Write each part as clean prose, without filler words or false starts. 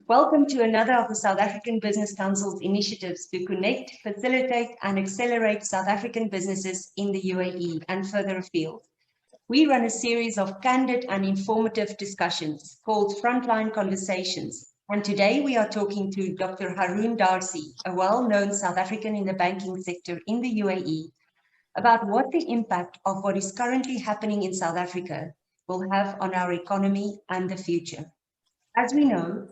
Welcome to another of the South African Business Council's initiatives to connect, facilitate, and accelerate South African businesses in the UAE and further afield. We run a series of candid and informative discussions called Frontline Conversations. And today we are talking to Dr. Haroon Darcy, a well-known South African in the banking sector in the UAE, about what the impact of what is currently happening in South Africa will have on our economy and the future. As we know,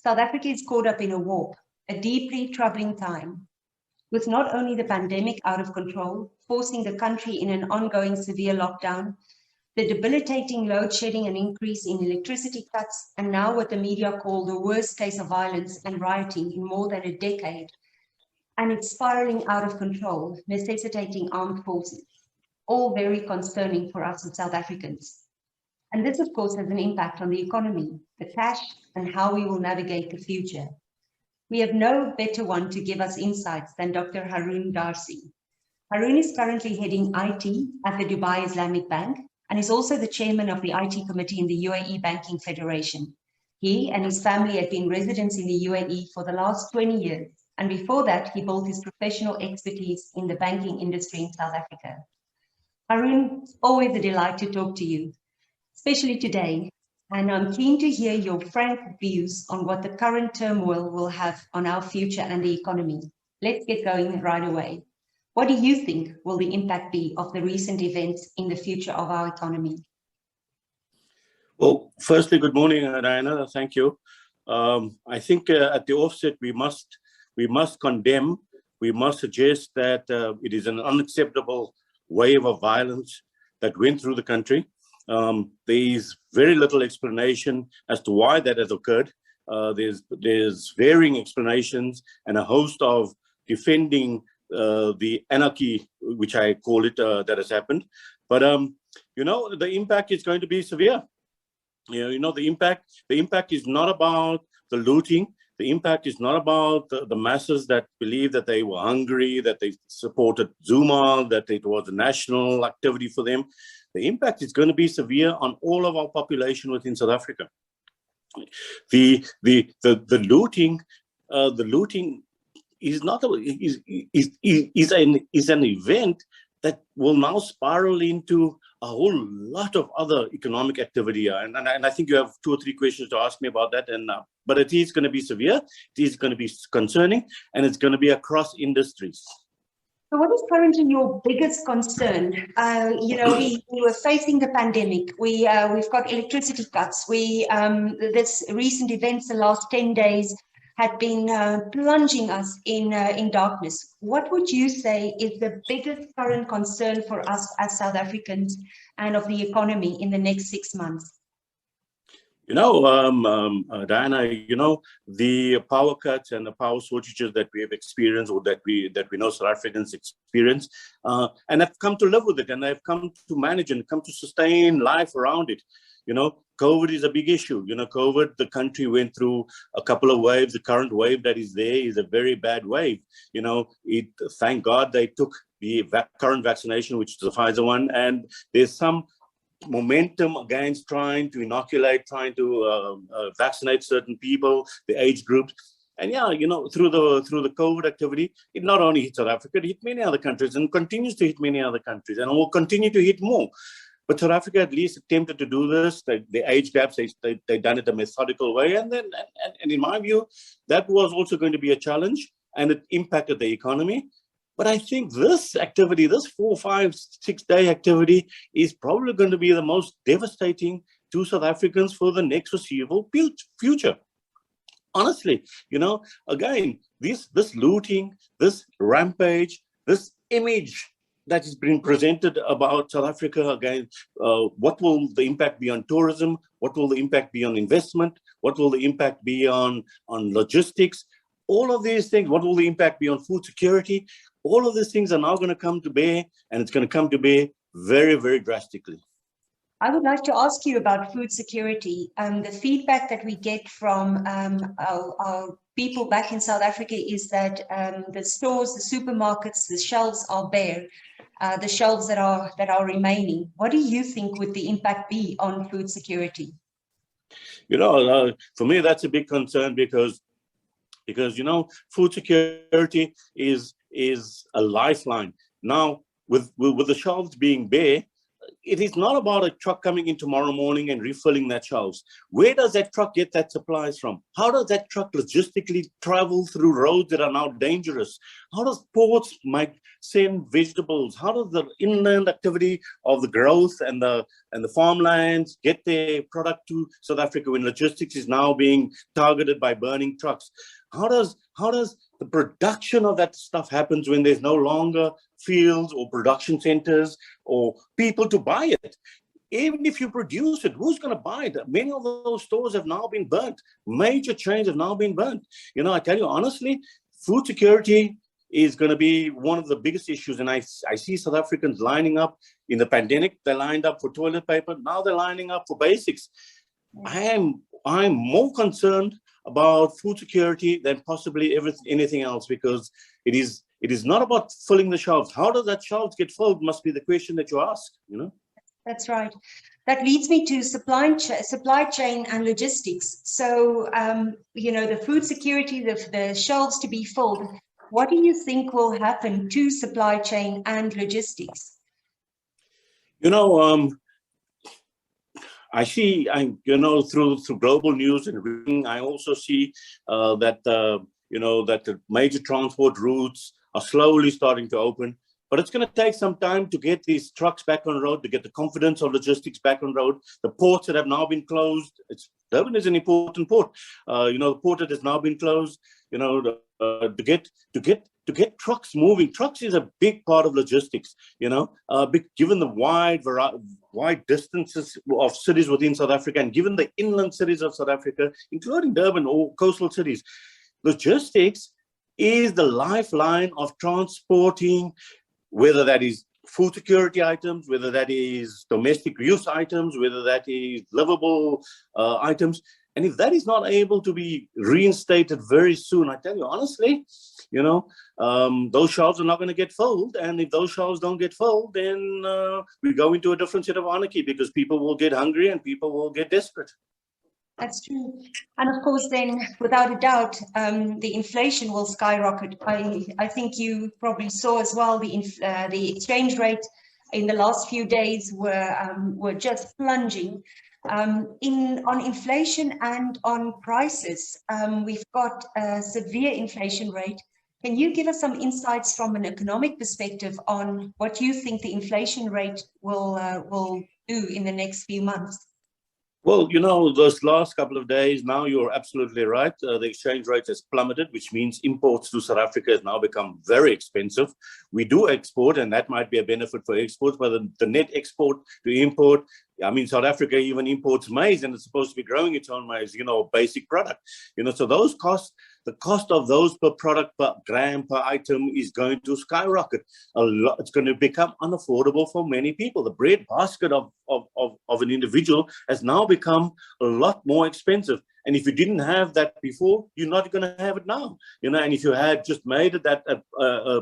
South Africa is caught up in a warp, a deeply troubling time, with not only the pandemic out of control, forcing the country in an ongoing severe lockdown, the debilitating load shedding and increase in electricity cuts, and now what the media call the worst case of violence and rioting in more than a decade, and it's spiraling out of control, necessitating armed forces, all very concerning for us as South Africans. And this, of course, has an impact on the economy, the cash, and how we will navigate the future. We have no better one to give us insights than Dr. Haroon Darcy. Haroon is currently heading IT at the Dubai Islamic Bank and is also the chairman of the IT committee in the UAE Banking Federation. He and his family have been residents in the UAE for the last 20 years, and before that, he built his professional expertise in the banking industry in South Africa. Haroon, it's always a delight to talk to you, especially today, and I'm keen to hear your frank views on what the current turmoil will have on our future and the economy. Let's get going right away. What do you think will the impact be of the recent events in the future of our economy? Well, firstly, good morning, Diana. Thank you. I think at the offset, we must condemn, we must suggest that it is an unacceptable wave of violence that went through the country. There is very little explanation as to why that has occurred. There's varying explanations and a host of defending the anarchy, which I call it, that has happened. But the impact is going to be severe. The impact is not about the looting. The impact is not about the masses that believe that they were hungry, that they supported Zuma, that it was a national activity for them. The impact is going to be severe on all of our population within South Africa. The looting is not is an event that will now spiral into a whole lot of other economic activity. And I think you have 2 or 3 questions to ask me about that. But it is going to be severe, it is going to be concerning, and it's going to be across industries. So what is currently your biggest concern? We were facing the pandemic. We've got electricity cuts. This recent events, the last 10 days, had been plunging us in darkness. What would you say is the biggest current concern for us as South Africans and of the economy in the next 6 months? Diana, the power cuts and the power shortages that we have experienced, or that we know South Africans experience, and have come to live with it, and have come to manage and come to sustain life around it. COVID is a big issue. COVID, the country went through a couple of waves. The current wave that is there is a very bad wave. Thank God they took the current vaccination, which is the Pfizer one, and there's some momentum against trying to inoculate, trying to vaccinate certain people, the age groups. And through the COVID activity, it not only hit South Africa, it hit many other countries and continues to hit many other countries, and will continue to hit more. But South Africa at least attempted to do this. The age gaps, they done it a methodical way, and in my view, that was also going to be a challenge, and it impacted the economy. But I think this activity, this 4, 5, 6 day activity, is probably going to be the most devastating to South Africans for the next foreseeable future. Honestly, again, this looting, this rampage, this image that is being presented about South Africa, again, what will the impact be on tourism? What will the impact be on investment? What will the impact be on logistics? All of these things, what will the impact be on food security? All of these things are now going to come to bear, and it's going to come to bear very, very drastically. I would like to ask you about food security. The feedback that we get from our people back in South Africa is that the stores, the supermarkets, the shelves are bare, the shelves that are remaining. What do you think would the impact be on food security? For me, that's a big concern because food security is a lifeline. Now, with the shelves being bare, it is not about a truck coming in tomorrow morning and refilling that shelves. Where does that truck get that supplies from? How does that truck logistically travel through roads that are now dangerous? How does ports send vegetables? How does the inland activity of the growth and the farmlands get their product to South Africa when logistics is now being targeted by burning trucks? How does the production of that stuff happens when there's no longer fields or production centers or people to buy it? Even if you produce it, who's going to buy it? Many of those stores have now been burnt. Major chains have now been burnt. I tell you honestly, food security is going to be one of the biggest issues. And I see South Africans lining up. In the pandemic, they lined up for toilet paper. Now they're lining up for basics. I'm more concerned about food security than possibly anything else, because it is not about filling the shelves. How does that shelves get filled must be the question that you ask. That's right. That leads me to supply chain and logistics. So the food security, the shelves to be filled. What do you think will happen to supply chain and logistics? I see, through global news and reading, I also see that the major transport routes are slowly starting to open. But it's going to take some time to get these trucks back on road, to get the confidence of logistics back on road. The ports that have now been closed, Durban is an important port. The port that has now been closed. To get trucks moving. Trucks is a big part of logistics. Given the wide distances of cities within South Africa, and given the inland cities of South Africa, including Durban or coastal cities, logistics is the lifeline of transporting, whether that is food security items, whether that is domestic use items, whether that is livable items. And if that is not able to be reinstated very soon, I tell you honestly, those shelves are not going to get filled. And if those shelves don't get filled, then we go into a different set of anarchy, because people will get hungry and people will get desperate. That's true. And of course, then, without a doubt, the inflation will skyrocket. I think you probably saw as well the exchange rate in the last few days were just plunging. On inflation and on prices, we've got a severe inflation rate. Can you give us some insights from an economic perspective on what you think the inflation rate will do in the next few months? Well, those last couple of days, now you're absolutely right. The exchange rate has plummeted, which means imports to South Africa has now become very expensive. We do export, and that might be a benefit for exports, but the net export to import, South Africa even imports maize, and it's supposed to be growing its own maize, basic product. So those costs, the cost of those per product, per gram, per item is going to skyrocket. It's going to become unaffordable for many people. The bread basket of an individual has now become a lot more expensive. And if you didn't have that before, you're not going to have it now. And if you had just made it that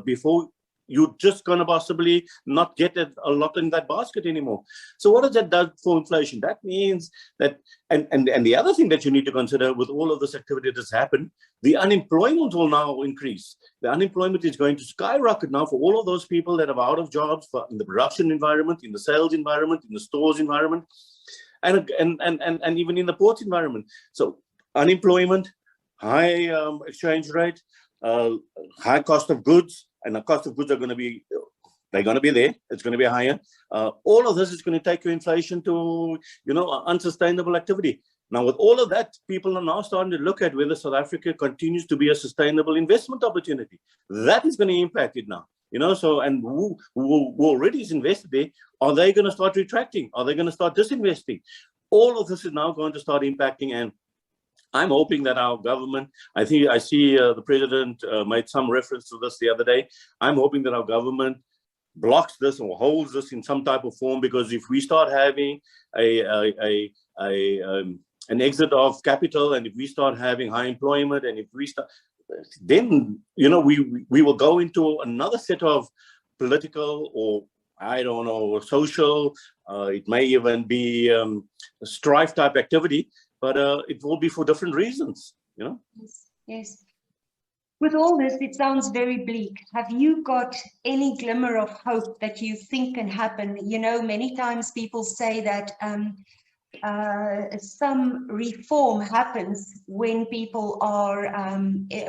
before, you're just going to possibly not get a lot in that basket anymore. So what does that do for inflation? That means that, and the other thing that you need to consider with all of this activity that's happened, the unemployment will now increase. The unemployment is going to skyrocket now for all of those people that are out of jobs in the production environment, in the sales environment, in the stores environment, and even in the port environment. So unemployment, high exchange rate, high cost of goods, and the cost of goods they're going to be there. It's going to be higher. All of this is going to take your inflation to, unsustainable activity. Now, with all of that, people are now starting to look at whether South Africa continues to be a sustainable investment opportunity. That is going to impact it now. And who already is invested there, are they going to start retracting? Are they going to start disinvesting? All of this is now going to start impacting, and I'm hoping that our government, I see the president made some reference to this the other day. I'm hoping that our government blocks this or holds this in some type of form, because if we start having an exit of capital, and if we start having high employment, and if we start, then we will go into another set of political, or I don't know, social, it may even be strife type activity, but it will be for different reasons, you know. Yes, yes. With all this, it sounds very bleak. Have you got any glimmer of hope that you think can happen? You know, many times people say that some reform happens when people are,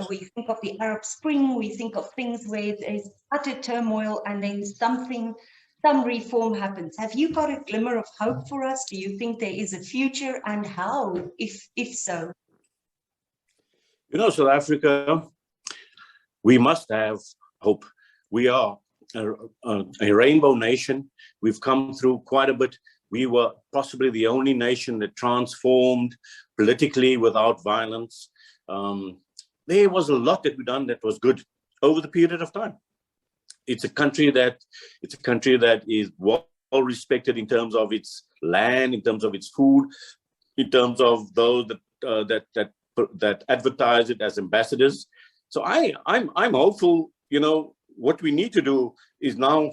we think of the Arab Spring, we think of things where there's utter turmoil and then some reform happens. Have you got a glimmer of hope for us? Do you think there is a future, and how, if so? You know, South Africa, we must have hope. We are a rainbow nation. We've come through quite a bit. We were possibly the only nation that transformed politically without violence. There was a lot that we've done that was good over the period of time. It's a country that is well respected in terms of its land, in terms of its food, in terms of those that advertise it as ambassadors. So I'm hopeful. You know, what we need to do is now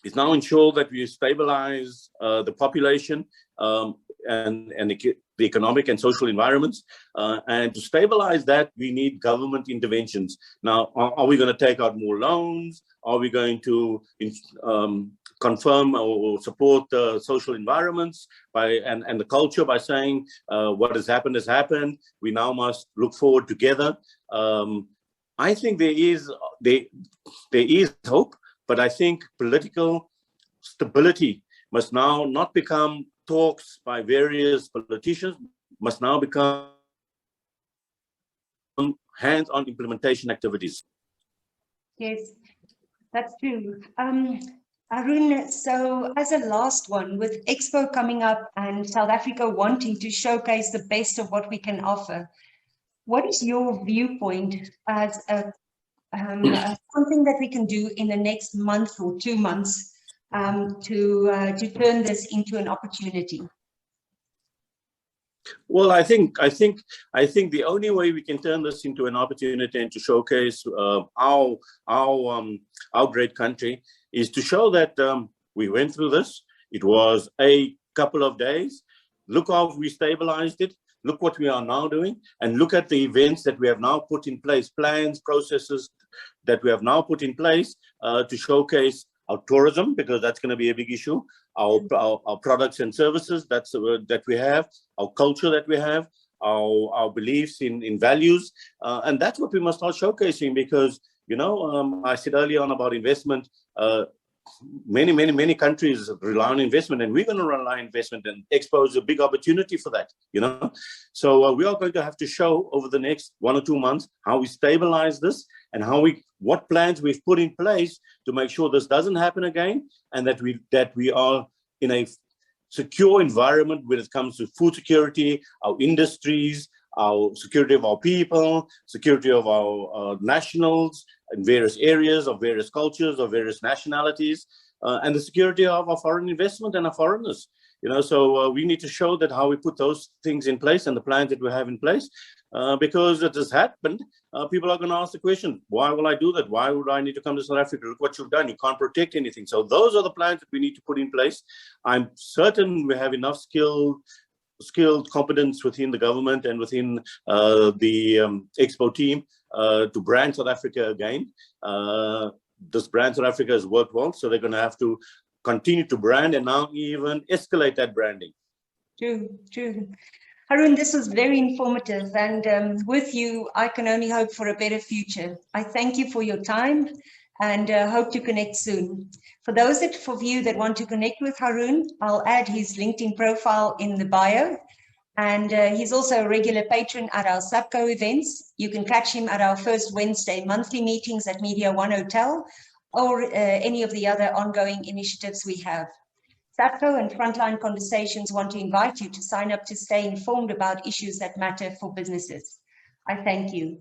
ensure that we stabilize the population and the economic and social environments. And to stabilize that, we need government interventions. Now, are we going to take out more loans? Are we going to confirm or support social environments and the culture by saying what has happened has happened? We now must look forward together. I think there is hope, but I think political stability must now not become talks by various politicians, must now become hands-on implementation activities. Yes, that's true. Arun, so as a last one, with Expo coming up and South Africa wanting to showcase the best of what we can offer, what is your viewpoint as something that we can do in the next month or 2 months to turn this into an opportunity? Well, I think the only way we can turn this into an opportunity and to showcase our great country is to show that we went through this. It was a couple of days. Look how we stabilized it. Look what we are now doing, and look at the events that we have now put in place, plans, processes that we have now put in place to showcase our tourism, because that's going to be a big issue, our products and services that we have, our culture that we have, our beliefs in values, and that's what we must start showcasing. Because, you know, I said earlier on about investment. Many countries rely on investment, and we're going to rely on investment, and Expo is a big opportunity for that, you know. So we are going to have to show over the next 1 or 2 months how we stabilize this and what plans we've put in place to make sure this doesn't happen again, and that we are in a secure environment when it comes to food security, our industries, our security of our people, security of our nationals in various areas, of various cultures, of various nationalities, and the security of our foreign investment and our foreigners. You know, so we need to show that how we put those things in place and the plans that we have in place, because it has happened. People are going to ask the question, why will I do that? Why would I need to come to South Africa? Look what you've done. You can't protect anything. So those are the plans that we need to put in place. I'm certain we have enough skilled competence within the government and within the Expo team to brand South Africa again. This brand South Africa has worked well, so they're going to have to continue to brand and now even escalate that branding. True. Arun, this was very informative, and with you, I can only hope for a better future. I thank you for your time and hope to connect soon. For those of you that want to connect with Arun, I'll add his LinkedIn profile in the bio. And he's also a regular patron at our SABCO events. You can catch him at our first Wednesday monthly meetings at Media One Hotel, or any of the other ongoing initiatives we have. SABCO and Frontline Conversations want to invite you to sign up to stay informed about issues that matter for businesses. I thank you.